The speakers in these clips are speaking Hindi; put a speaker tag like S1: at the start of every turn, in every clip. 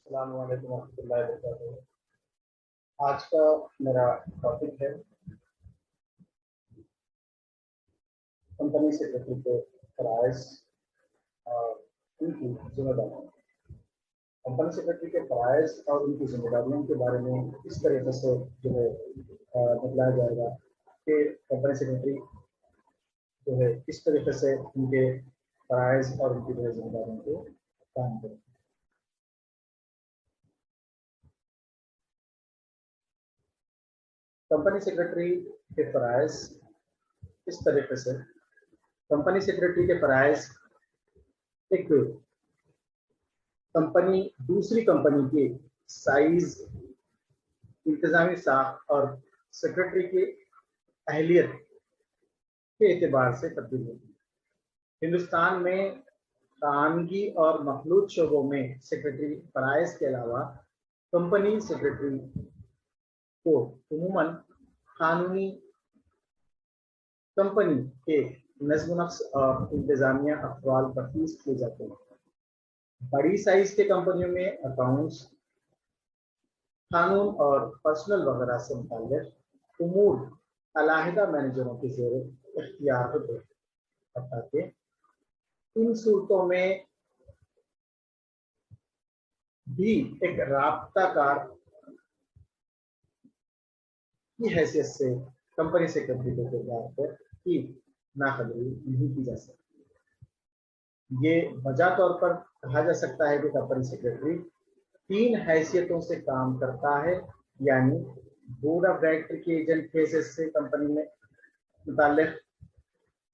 S1: अस्सलाम वालेकुम रहमतुल्लाहि व बरकातुहू। आज का मेरा टॉपिक है कंपनी सेक्रेटरी के फराइज और उनकी जिम्मेदारियां। कंपनी सेक्रेटरी के फराइज और उनकी जिम्मेदारियों के बारे में इस तरीके से जो है बतलाया जाएगा कि कंपनी सेक्रेटरी जो है इस तरीके से उनके फराइज और उनकी जो है जिम्मेदारियों को काम करें। कंपनी सेक्रेटरी के फराइज इस तरीके से कंपनी सेक्रेटरी के फराइज एक कंपनी दूसरी कंपनी की साइज, इंतजामी साख और सेक्रेटरी की अहलियत के एतबार से तब्दील होती है। हिंदुस्तान में खानगी और मखलूत शोबों में सेक्रेटरी फराइज के अलावा कंपनी सेक्रेटरी को उमूमन कानूनी कंपनी के नज़्म-ओ-नक्श और इंतजामिया अफ़वाल तफ्तीश किए जाते हैं। बड़ी साइज के कंपनियों में अकाउंट्स, कानून और पर्सनल वगैरह से मुताल्लिक उमूर अलहदा मैनेजरों के ज़ेर इख्तियार होते हैं। अर्थात इन सूरतों में भी एक राब्ताकार की हैसियत से कंपनी सेक्रेटरी के किरदार पर की नाखबरी नहीं की जा सकती। ये वजह तौर पर कहा जा सकता है कि कंपनी सेक्रेटरी 3 हैसियतों से काम करता है, यानी बोर्ड ऑफ डायरेक्टर के एजेंट केसेस से कंपनी में मुताल्लिक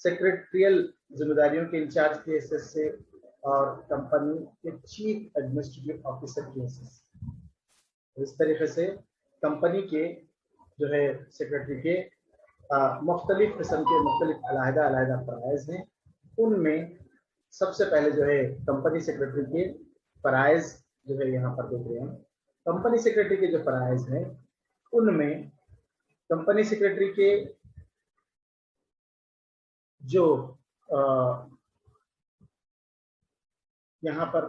S1: सेक्रेटरियल जिम्मेदारियों के इंचार्ज की हैसियत से और कंपनी के चीफ एडमिनिस्ट्रेटिव ऑफिसर की हैसियत से। इस तरीके से कंपनी के जो है सेक्रेटरी के मुख्तलिफ किस्म के मुख्तलिफ अलहदा फराइज हैं। उनमें सबसे पहले जो है कंपनी सेक्रेटरी के फराइज जो है यहाँ पर देख रहे हैं। कंपनी सेक्रेटरी के जो फराइज हैं उनमें कंपनी सेक्रेटरी के जो यहाँ पर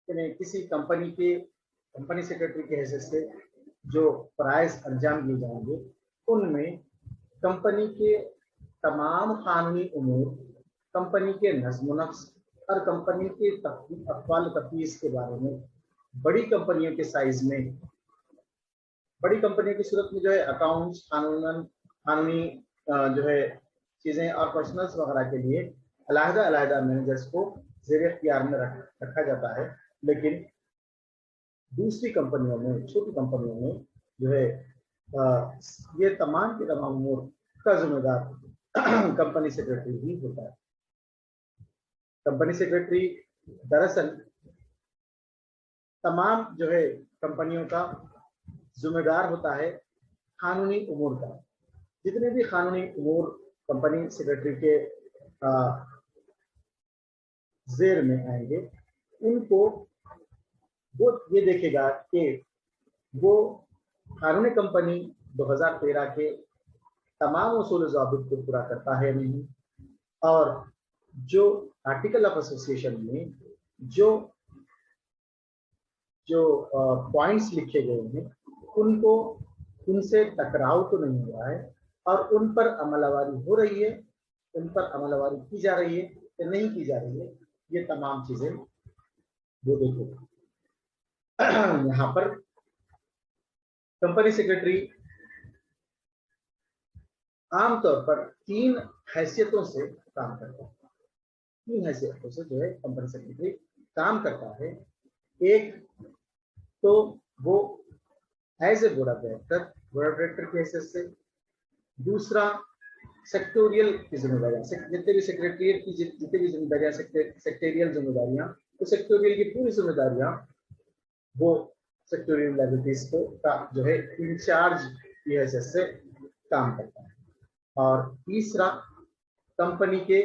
S1: किसी कंपनी सेक्रेटरी के हैसियत से जो फराइज अंजाम दिए जाएंगे उनमें कंपनी के तमाम कानूनी उमूर, कंपनी के नज़्म-ओ-नक्श और कंपनी के अफ़वाल तफ्तीश के बारे में बड़ी कंपनियों के साइज में, बड़ी कंपनियों की सूरत में जो है अकाउंट्स, कानूनी जो है चीज़ें और पर्सनल्स वगैरह के लिए अलहदा मैनेजर्स को ज़ेर इख्तियार में रखा जाता है। लेकिन दूसरी कंपनियों में, छोटी कंपनियों में जो है ये तमाम के तमाम उमूर का जिम्मेदार कंपनी सेक्रेटरी ही होता है। कंपनी सेक्रेटरी दरअसल तमाम जो है कंपनियों का जिम्मेदार होता है कानूनी उमूर का। जितने भी कानूनी उमूर कंपनी सेक्रेटरी के जेर में आएंगे उनको वो ये देखेगा कि वो कानूनी कंपनी 2013 के तमाम उसूल ज़ाबित को पूरा करता है नहीं, और जो आर्टिकल ऑफ एसोसिएशन में जो पॉइंट्स लिखे गए हैं उनको उनसे टकराव तो नहीं हुआ है और उन पर अमलवारी हो रही है, उन पर अमलवारी की जा रही है या नहीं की जा रही है, ये तमाम चीजें वो देखो। यहाँ पर कंपनी सेक्रेटरी आमतौर पर 3 हैसियतों से काम करता है। 3 हैसियतों से जो है कंपनी सेक्रेटरी काम करता है। एक तो वो as a board of director की हैसियत से, दूसरा सेक्टोरियल की जिम्मेदारियां, जितने भी सेक्रेटरिएट की जितनी भी जिम्मेदारियां, सेक्टोरियल जिम्मेदारियां, तो सेक्टोरियल की पूरी जिम्मेदारियां वो सेक्टोरियल लायबिलिटीज को का जो है इंचार्ज की हैसियत से काम करता है। और तीसरा कंपनी के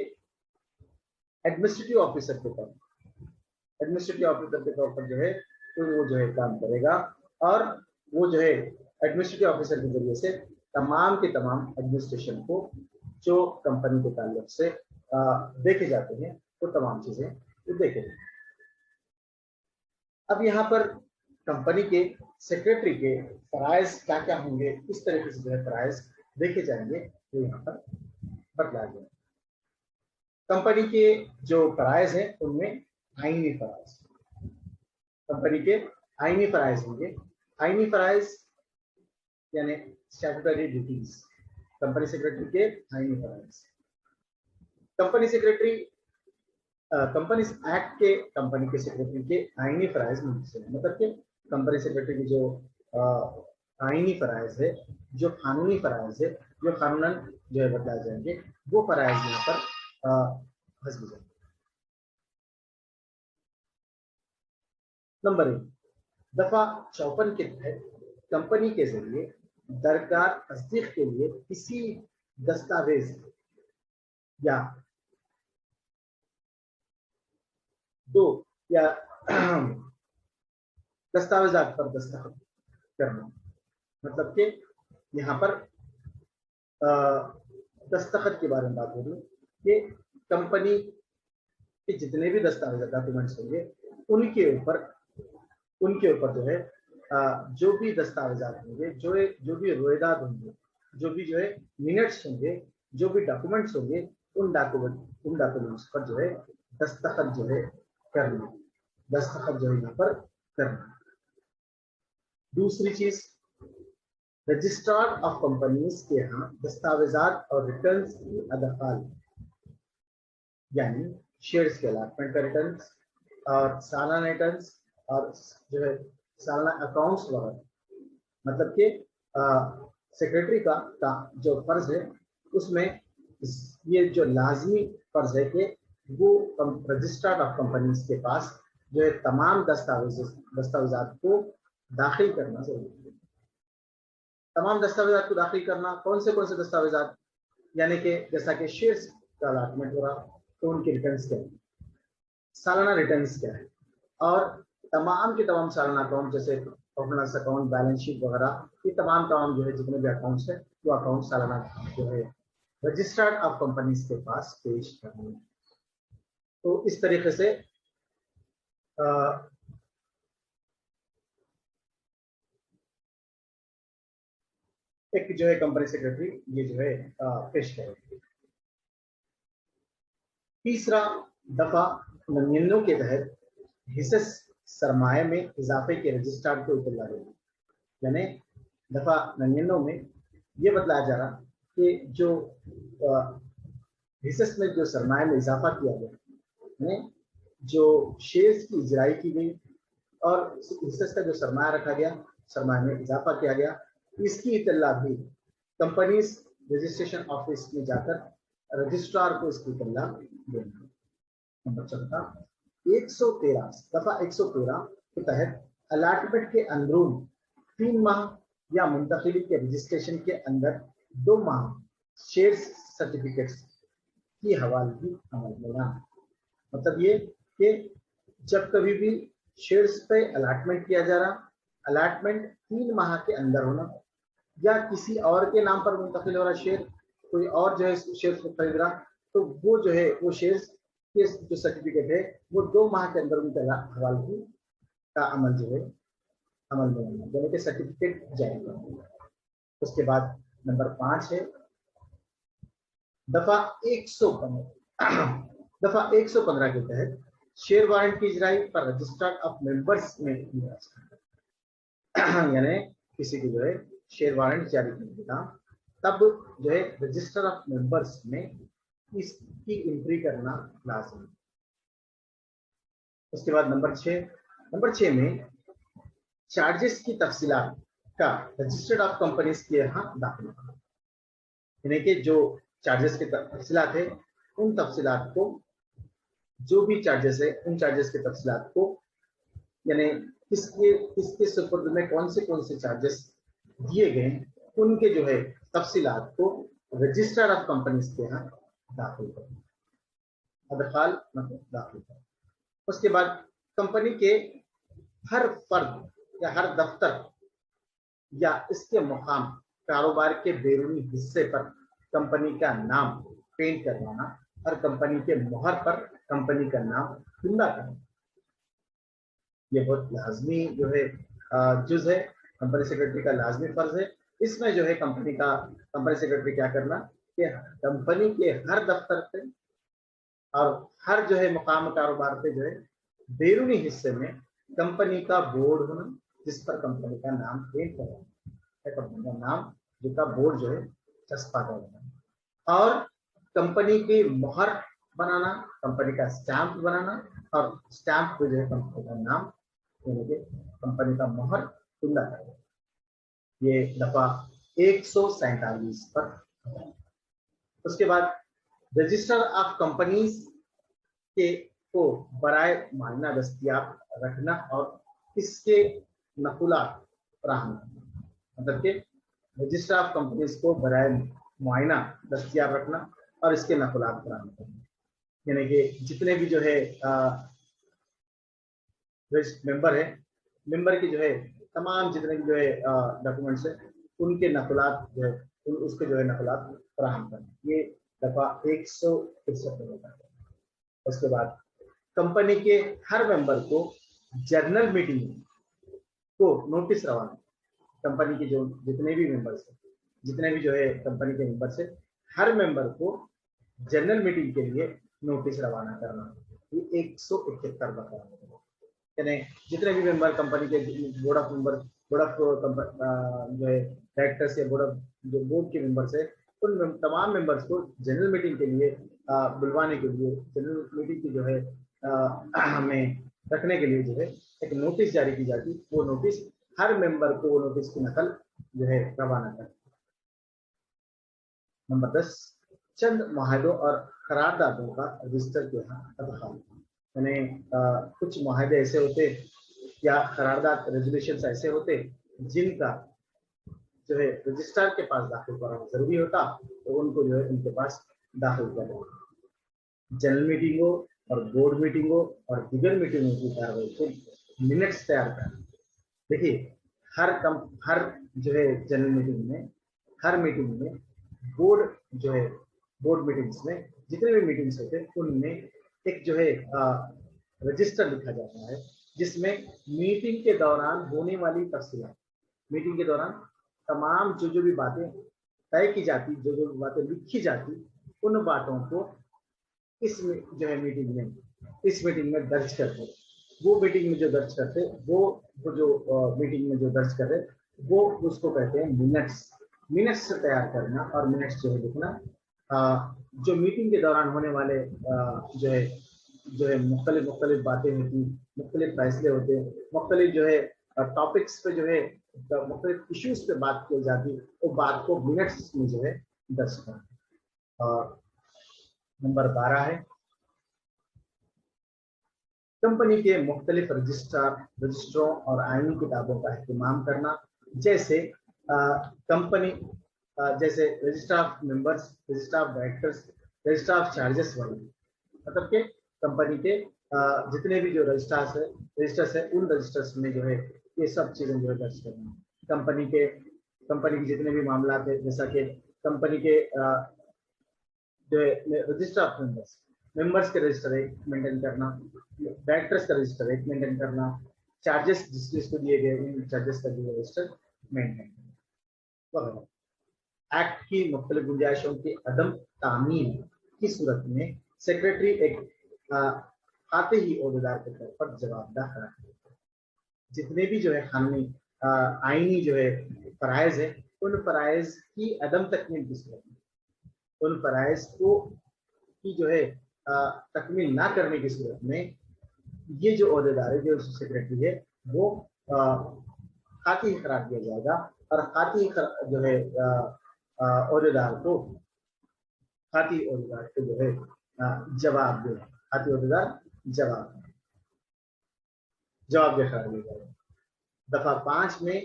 S1: एडमिनिस्ट्रेटिव ऑफिसर के तौर पर जो है तो वो जो है काम करेगा, और वो जो है एडमिनिस्ट्रेटिव ऑफिसर के जरिए से तमाम के तमाम एडमिनिस्ट्रेशन को जो कंपनी के ताल्लुक से देखे जाते हैं वो तमाम चीजें वो देखेंगे। अब यहाँ पर कंपनी के सेक्रेटरी के फराइज क्या क्या होंगे, इस तरीके से जो है फराइज देखे जाएंगे तो यहाँ पर बतलाया गया। कंपनी के जो फराइज है उनमें आईनी फराइज, कंपनी के आईनी फराइज होंगे। आईनी फराइज यानी स्टैट्यूटरी ड्यूटीज, कंपनी सेक्रेटरी के आईनी फराइज। कंपनी सेक्रेटरी कंपनीज एक्ट के कंपनी के सेक्रेटरी के आईनी फराइज मतलब कि कंपनी सेक्रेटरी की जो आईनी फराइज है, जो कानूनी फराइज है, जो कानूनन जो है बताए जाएंगे, वो फराइज यहाँ पर हस्ब जाएंगे। नंबर 1, दफा 54 के तहत कंपनी के जरिए दरकार तस्दीक के लिए किसी दस्तावेज या दो या दस्तावेजात पर दस्तखत करना, मतलब कि यहाँ पर दस्तखत के बारे में बात हो रही है कि कंपनी के जितने भी दस्तावेज डॉक्यूमेंट्स होंगे उनके ऊपर जो है जो भी दस्तावेजात होंगे, जो भी रोएदाद होंगे, जो भी जो है मिनट्स होंगे, जो भी डॉक्यूमेंट्स होंगे, उन डॉक्यूमेंट्स पर जो है दस्तखत जो है करना, दस्तखत जो है यहाँ पर करना। दूसरी चीज, रजिस्ट्रार ऑफ कंपनीज के यहाँ दस्तावेजात और रिटर्न्स की अदखाल, यानी शेयर्स के अलॉटमेंट का रिटर्न्स और सालाना रिटर्न्स और जो है सालाना अकाउंट्स वगैरह, मतलब कि सेक्रेटरी का जो फर्ज है उसमें ये जो लाजमी फर्ज है कि वो रजिस्ट्रार ऑफ कंपनीज के पास जो है तमाम दस्तावेजात को दाखिल करना जरूरी है। तमाम दस्तावेजात को दाखिल करना, कौन से दस्तावेजात, यानी कि जैसा कि शेयर्स का अलॉटमेंट हो रहा तो उनके रिटर्न्स क्या है, सालाना रिटर्न्स क्या है, और तमाम के तमाम सालाना अकाउंट जैसे प्रॉफिट अकाउंट, बैलेंस शीट वगैरह, ये तमाम जो है जितने भी अकाउंट्स है वो अकाउंट सालाना जो है रजिस्टर्ड ऑफ कंपनीज के पास पेश करने। तो इस तरीके से एक जो है कंपनी सेक्रेटरी ये जो है पेश करेगी। तीसरा, दफा 99 के तहत हिस्से सरमाए में इजाफे के रजिस्ट्रार को इत्तला देगी, यानी दफा 99 में ये बतलाया जा रहा कि जो हिस्से में जो सरमाए में इजाफा किया गया, जो शेयर्स की इजराई की गई और हिस्से का जो सरमाया रखा गया, सरमाए में इजाफा किया गया, इसकी इत्तला भी कंपनीज रजिस्ट्रेशन ऑफिस में जाकर रजिस्ट्रार को इसकी इत्तला देना। नंबर 14, 113 दफा 113 के तहत अलॉटमेंट के अंदरून 3 माह या मुंतकिली के रजिस्ट्रेशन के अंदर 2 माह शेयर्स सर्टिफिकेट्स की हवालगी अमल में लाना। मतलब ये कि जब कभी भी शेयर्स पे अलॉटमेंट किया जा रहा, अलॉटमेंट 3 माह के अंदर होना, या किसी और के नाम पर मुंतकिल हो रहा शेयर, कोई और जो है शेयर्स को खरीद रहा, तो वो जो है वो शेयर्स के जो सर्टिफिकेट है वो 2 माह के अंदर उनका हवालगी का अमल जो है अमल में लाना, यानी कि सर्टिफिकेट जारी करना। उसके बाद नंबर 5 है दफा 115 के तहत शेयर वारंट की इजराई पर रजिस्ट्रार ऑफ मेंबर्स में यानी किसी की जो है शेयर वारंट जारी करने का, तब जो है रजिस्टर ऑफ मेंबर्स में इसकी एंट्री करना लाजमी। उसके बाद नंबर 6 में चार्जेस की तफसीलात का रजिस्टर्ड ऑफ कंपनीज के यहाँ दाखिल करना, यानी कि जो चार्जेस के तफसीलात है उन तफसीलात को, जो भी चार्जेस है उन चार्जेस के तफसीलात को, यानी किसके सुपुर्द में कौन से चार्जेस दिए गए, उनके जो है तफसीलात को रजिस्टर ऑफ कंपनीज के यहाँ दाखिल करना, अदखाल मतलब दाखिल करना। उसके बाद कंपनी के हर फर्द या हर दफ्तर या इसके मुकाम कारोबार के बैरूनी हिस्से पर कंपनी का नाम पेंट करवाना और कंपनी के मोहर पर कंपनी का नाम खुला करना। ये बहुत लाजमी जो है जुज है, कंपनी सेक्रेटरी का लाजमी फर्ज है। इसमें जो है कंपनी सेक्रेटरी क्या करना कि कंपनी के हर दफ्तर पे और हर जो है मुकाम कारोबार पे जो है बैरूनी हिस्से में कंपनी का बोर्ड होना, जिस पर कंपनी का नाम प्रिंट होना है, कंपनी का नाम जिसका बोर्ड जो है चस्पा करना, और कंपनी की मोहर बनाना, कंपनी का स्टैंप बनाना, और स्टैंप पे जो है कंपनी का नाम यानी कि कंपनी का मोहर खुला करना। ये दफा 147 पर। उसके बाद रजिस्टर ऑफ कंपनीज के को बराए मायना दस्तियाब रखना और इसके नकुलात फराहम करना, मतलब कि रजिस्टर ऑफ कंपनीज को बराए मुआयना दस्तियाब रखना और इसके नकुलात फराहम करना, यानी कि जितने भी जो है मेंबर है, मेंबर की जो है तमाम जितने भी जो है डॉक्यूमेंट्स है उनके नकुलात जो है उसके जो है नकुलात फराहम करना। ये दफा 163 में होता है। उसके बाद कंपनी के हर मेंबर को जर्नल मीटिंग को नोटिस रवाना, कंपनी के जो जितने भी मेंबर्स हैं, जितने भी जो है कंपनी के मेंबर्स है, हर मेंबर को जनरल मीटिंग के लिए नोटिस रवाना करना। ये 171 बताया, यानी जितने भी मेंबर कंपनी के board of member, board of जो है डायरेक्टर्स या बोर्ड ऑफ जो बोर्ड के मेंबर्स है, उन तमाम मेंबर्स को जनरल मीटिंग के लिए बुलवाने के लिए, जनरल मीटिंग की जो है हमें रखने के लिए जो है एक नोटिस जारी की जाती। वो नोटिस हर मेंबर को वो नोटिस की नकल जो है रवाना करती। नंबर 10, चंद माहदों और करारदादों का रजिस्टर के यहाँ अदखाल, यानी कुछ माहदे ऐसे होते या करारदाद रेजोल्यूशंस ऐसे होते जिनका जो है रजिस्ट्रार के पास दाखिल कराना जरूरी होता, तो उनको जो है उनके पास दाखिल करना। जनरल मीटिंगों और बोर्ड मीटिंगों और दीगर मीटिंगों की कार्रवाई के मिनट्स तैयार करना। देखिए हर जो है जनरल मीटिंग में, हर मीटिंग में बोर्ड जो है बोर्ड मीटिंग्स में जितने भी मीटिंग्स होते हैं उनमें एक जो है रजिस्टर लिखा जाता है जिसमें मीटिंग के दौरान होने वाली तफसीलात, मीटिंग के दौरान तमाम जो भी बातें तय की जाती, जो बातें लिखी जाती, उन बातों को इस जो है इस मीटिंग में दर्ज करते। वो मीटिंग में जो दर्ज करते वो जो मीटिंग में जो दर्ज कर रहे वो उसको कहते हैं मिनट्स। मिनट्स तैयार करना और मिनट्स जो है लिखना, जो मीटिंग के दौरान होने वाले जो है मुख्तलिफ बातें होती, मुख्तलिफ फैसले होते, मुख्तलिफ जो है टॉपिक्स पे जो है मुख्तलिफ इश्यूज पे बात की जाती, वो बात को मिनट्स में जो है दर्ज करना। और नंबर 12 है कंपनी के मुख्तलिफ रजिस्टरों और आईनी किताबों का इहतमाम करना, जैसे कंपनी जैसे register of members, register of directors, register of charges वाले, मतलब कि कंपनी के जितने भी जो रजिस्टर्स है उन रजिस्टर्स में जो है ये सब चीजें जो है दर्ज करना। कंपनी के जितने भी मामला थे, जैसा कि कंपनी के जो है रजिस्टर ऑफ मेंबर्स के रजिस्टर एक मेंटेन करना, डायरेक्टर्स का रजिस्टर एक मेंटेन करना, चार्जेस जिसको दिए गए उन चार्जेस का जो रजिस्टर मेंटेन करना। एक्ट की मुख्तलिफ गुंजाइशों की अदम तामील की सूरत में सेक्रेटरी एक आते ही ओहदेदार के तौर पर जवाबदार करार देता है। जितने भी जो है कानूनी आईनी जो है फराइज है, उन फराइज की अदम तकमील की सूरत में, उन फराइज को की जो है तकमील ना करने की सूरत में ये जो ओहदेदार है, जो सेक्रेटरी है, वो खाती करार दिया जाएगा और खाती जो है ओहदेदार को जो है जवाब दे, खाती ओहदेदार जवाब दे करार दिया जाएगा। दफा 5 में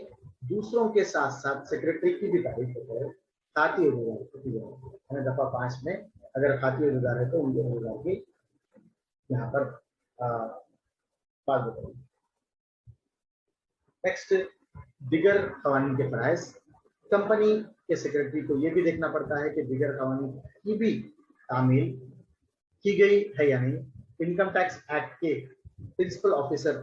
S1: दूसरों के साथ साथ सेक्रेटरी की भी तारीफ होता है, खाती ओहदेदार दफा 5 में अगर खाती ओहदेदार है तो उनके ओहदेदार की यहाँ पर बात बताइए। नेक्स्ट, दिगर कवानीन के फराइज। कंपनी के सेक्रेटरी को यह भी देखना पड़ता है कि दिगर कवानीन की भी तामील की गई है या नहीं। इनकम टैक्स एक्ट के प्रिंसिपल ऑफिसर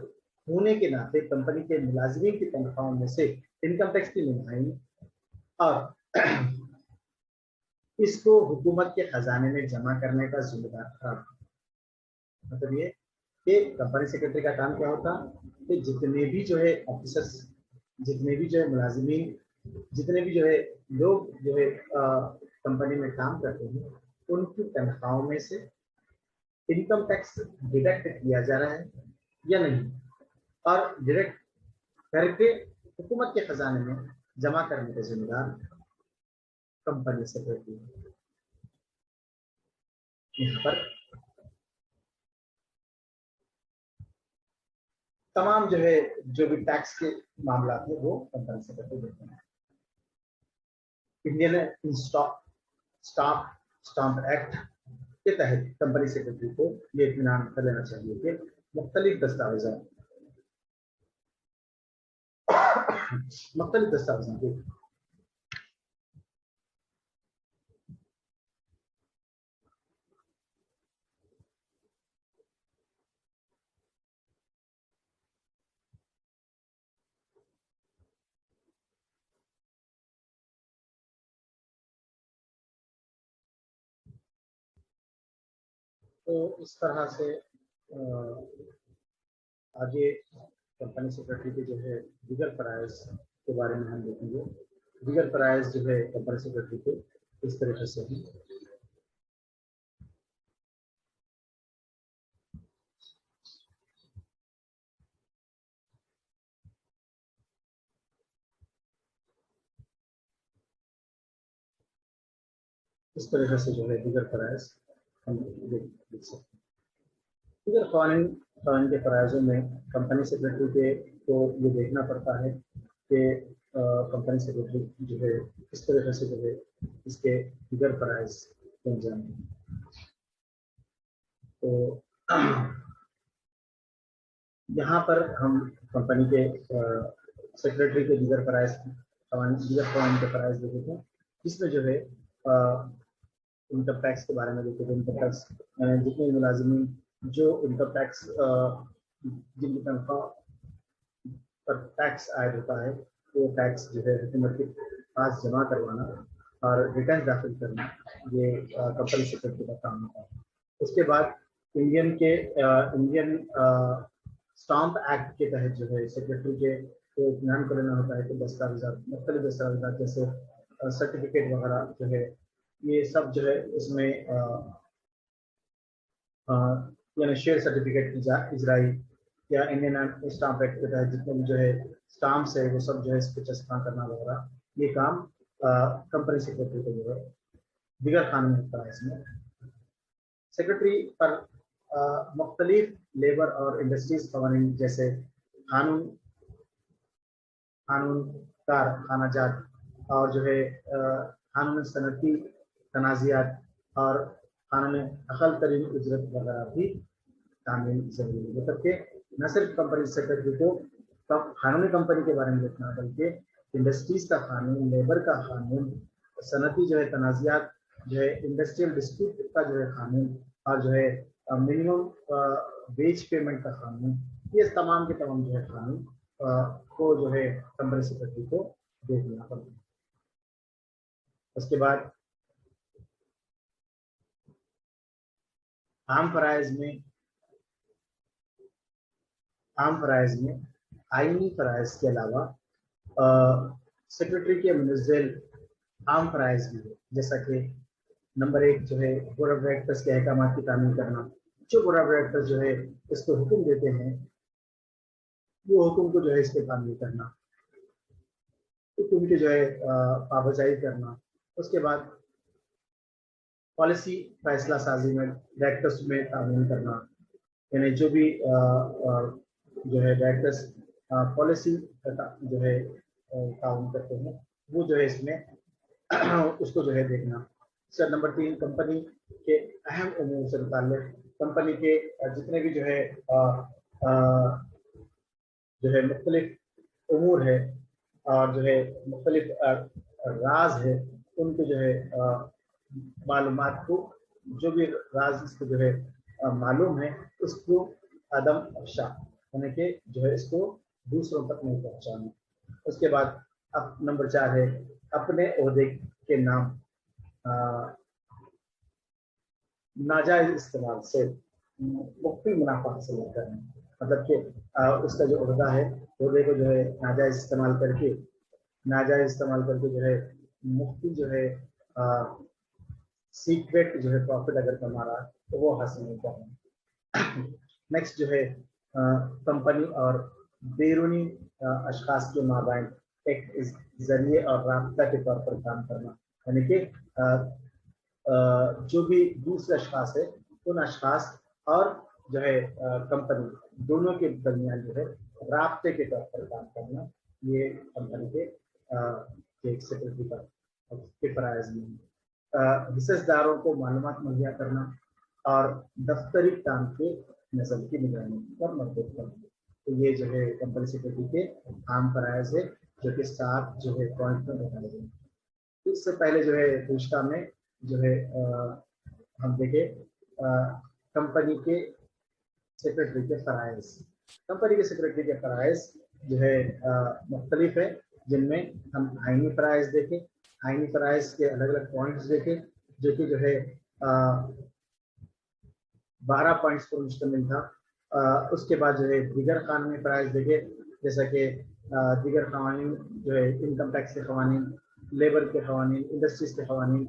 S1: होने के नाते कंपनी के मुलाजिमीन की तनख्वाहों में से इनकम टैक्स की निगरानी और इसको हुकूमत के खजाने में जमा करने का जिम्मेदार था। मतलब ये कि कंपनी सेक्रेटरी का काम क्या होता कि जितने भी जो है ऑफिसर्स, जितने भी जो है मुलाजिमीन, जितने भी जो है लोग जो है कंपनी में काम करते हैं, उनकी तनख्वाहों में से इनकम टैक्स डिडक्ट किया जा रहा है या नहीं, और डिडक्ट करके हुकूमत के खजाने में जमा करने का जिम्मेदार कंपनी सेक्रेटरी है। यहाँ पर तमाम जो है जो भी टैक्स के मामला थे वो कंपनी सेक्रेटरी देखते हैं। इंडियन स्टाम्प एक्ट के तहत कंपनी सेक्रेटरी को ये इत्मीनान कर लेना चाहिए कि मुख्तलिफ दस्तावेजा के तो इस तरह से आगे कंपनी सेक्रेटरी के जो है दीगर फराइज के बारे में हम देखेंगे। दीगर फराइज जो है कंपनी सेक्रेटरी के इस तरीके से हैं। इस तरीके से जो है दीगर फराइज हम देख सकते हैं। दीगर कानून के फराइजों में कंपनी सेक्रेटरी के को ये देखना पड़ता है कि कंपनी सेक्रेटरी जो है इस तरीके से जो है इसके दीगर फराइज बन जाएंगे। तो यहाँ पर हम कंपनी के सेक्रेटरी के दीगर फराइज के फराइज देखे थे, जिसमें जो है इनकम टैक्स के बारे में देखे थे। इनकम टैक्स जितने मुलाजिमीन जो इनकम टैक्स जिनकी तनख्वाह पर टैक्स आयद होता है, वो टैक्स जो है हुकूमत के पास जमा करवाना और रिटर्न दाखिल करना, ये कंपनी सेक्रेटरी का काम होता है। उसके बाद इंडियन स्टाम्प एक्ट के तहत जो है सेक्रेटरी के को इत्मीनान करना होता है कि दस्तावेजात, मुख्तलिफ दस्तावेजात जैसे सर्टिफिकेट वगैरह जो है, ये सब जो है इसमें यानी शेयर सर्टिफिकेट इजराई या इंडियन स्टाम्प एक्ट के तहत जितने भी जो है स्टाम्प्स है वो सब जो है इस पर चस्पा करना वगैरह, ये काम कंपनी सेक्रेटरी को जो है दीगर कानून होता है। इसमें सेक्रेटरी पर मुख्तलिफ लेबर और इंडस्ट्रीज कवानीन जैसे कार खानाजात और जो है कानून सनती तनाज़ियात और कानून अकल तरीन उजरत वगैरह भी तामील जरूरी है। मतलब कि न सिर्फ कंपनी सेक्रेटरी को कानूनी कंपनी के बारे में देखना, बल्कि इंडस्ट्रीज का कानून, लेबर का कानून, सनती जो है तनाज़ियात जो है, इंडस्ट्रियल डिस्प्यूट का जो है कानून, और जो है मिनिमम वेज पेमेंट का कानून, ये तमाम के तमाम जो है कानून को जो है कंपनी सेक्रेटरी को देखना पड़ता है। उसके बाद आम फराइज में आईनी फराइज के अलावा सेक्रेटरी के मुनज़्ज़ल आम फराइज भी है, जैसा कि नंबर 1 जो है बोर्ड ऑफ डायरेक्टर्स के अहकाम की तामील करना। जो बोर्ड ऑफ डायरेक्टर्स जो है इसको हुक्म देते हैं, वो हुक्म को जो है इस पर तामील करना, हुक्म की जो है पाबंदी करना। उसके बाद पॉलिसी फैसला साजी में डायरेक्टर्स में तामील करना, यानी जो भी जो है डायरेक्टर्स पॉलिसी जो है तामील करते हैं, वो जो है इसमें उसको जो है देखना। सर नंबर 3 कंपनी के अहम उमूर से मुताल्लिक़ कंपनी के जितने भी जो है मुख्तलिफ उमूर है और जो है मुख्तलिफ राज है, उनको जो है मालूमात को, जो भी राज इसको जो है मालूम है, उसको अदम अफशा यानी कि जो है इसको दूसरों तक नहीं पहुंचाना। उसके बाद अब नंबर 4 है अपने ओहदे के नाम नाजायज इस्तेमाल से मुफ्ती मुनाफा हासिल नहीं करना। मतलब कि उसका जो ओहदा है, ओहदे को जो है नाजायज इस्तेमाल करके जो है मुफ्ती जो है सीक्रेट जो है प्रॉफिट अगर कमा रहा है तो वो हासिल नहीं करना। नेक्स्ट जो है कंपनी और बैरूनी अशखास के माबैन एक जरिए और रास्ता के तौर पर काम करना। यानी कि जो भी दूसरे अशखास है उन अशखास और जो है कंपनी दोनों के दरमियान जो है रास्ते के तौर पर काम करना, ये कंपनी के सेक्रेटरी के फराइज में। हिस्सेदारों को मालूमात मुहैया करना और दफ्तरी काम के नजर की निगरानी पर मदद करना। तो ये जो है कंपनी सेक्रेटरी के आम फराइज है जो कि 7 जो है पॉइंट में बताए गए। इससे पहले जो है रिश्ता में जो है हम देखें कंपनी के सेक्रेटरी के फराइज। कंपनी के सेक्रेटरी के फराइज जो है मुख्तलिफ है, जिनमें हम आईनी फराइज देखें। आईनी फराइज के अलग अलग पॉइंट्स देखें जो कि जो है 12 पॉइंट्स पर मुश्तमिल था। उसके बाद जो है दीगर कानूनी फराइज देखे, जैसा कि दीगर कवानीन जो है इनकम टैक्स के कवानीन, लेबर के कवानीन, इंडस्ट्रीज के कवानीन,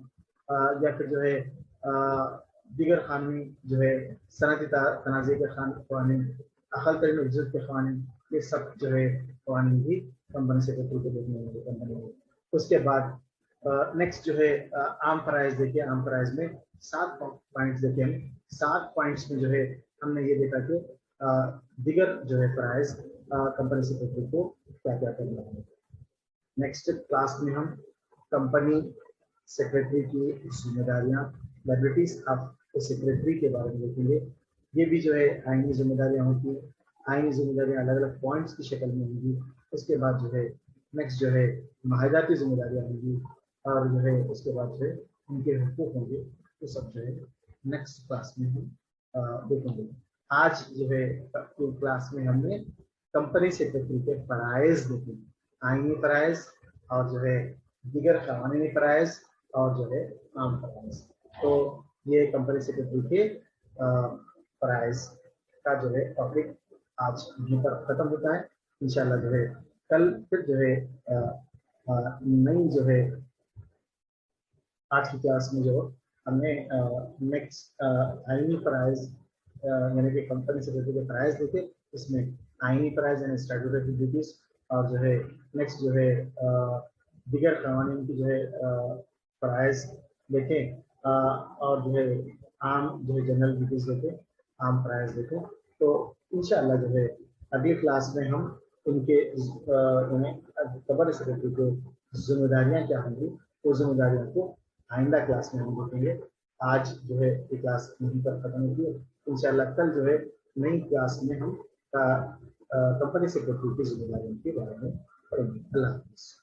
S1: या फिर जो है दीगर कानूनी जो है सनती तनाज़े के कवानीन, अक़ल तरीन उज्रत के कवानीन, ये सब जो है कवानीन भी कंपनी सेक्रेटरी को देखने होंगे कंपनी में। उसके बाद नेक्स्ट जो है आम फराइज देखिए। आम फराइज में 7 पॉइंट्स देखे हम। 7 पॉइंट्स में जो है हमने ये देखा कि दिगर जो है प्राइस कंपनी सेक्रेटरी को क्या क्या करना है। नेक्स्ट क्लास में हम कंपनी सेक्रेटरी की जिम्मेदारियां, लायबिलिटीज ऑफ सेक्रेटरी के बारे में देखेंगे। ये भी जो है आईनी जिम्मेदारियां होती है। आईनी जिम्मेदारियां अलग अलग पॉइंट्स की शक्ल में होंगी। उसके बाद जो है नेक्स्ट जो है माहिदाती जिम्मेदारियां होंगी और जो है उसके बाद जो है उनके हुकूक होंगे। तो सब जो है नेक्स्ट क्लास में हम देखेंगे। आज जो है क्लास में हमने कंपनी सेक्रेटरी के फराइज देखे, आईनी फराइज और जो है दीगर कानूनी फराइज और जो है आम फराइज। तो ये कंपनी सेक्रेटरी के फराइज का जो है टॉपिक आज यहीं पर खत्म होता है। इंशाल्लाह जो है कल फिर जो है नई जो है आज की क्लास में जो हमने नेक्स्ट आईनी फराइज यानी कि कंपनी सेक्रेटरी के फराइज देखे। इसमें आईनी फराइज यानी स्टैट्यूटरी ड्यूटीज और जो है नेक्स्ट जो है दीगर कानून की जो है फराइज देखें और जो है आम जो है जनरल ड्यूटीज देखें, आम फराइज देखें। तो इंशाअल्लाह जो है अगली क्लास में हम उनके कंपनी सेक्रेटरी के जिम्मेदारियां क्या होंगी, वो जिम्मेदारियों को आइंदा क्लास में हम देखेंगे। आज जो है ये क्लास यहीं पर खत्म होती है। इंशाल्लाह कल जो है नई क्लास में हम कंपनी सेक्रेटरी की जिम्मेदारियों के बारे में पढ़ेंगे। अल्लाह हाफ़िज़।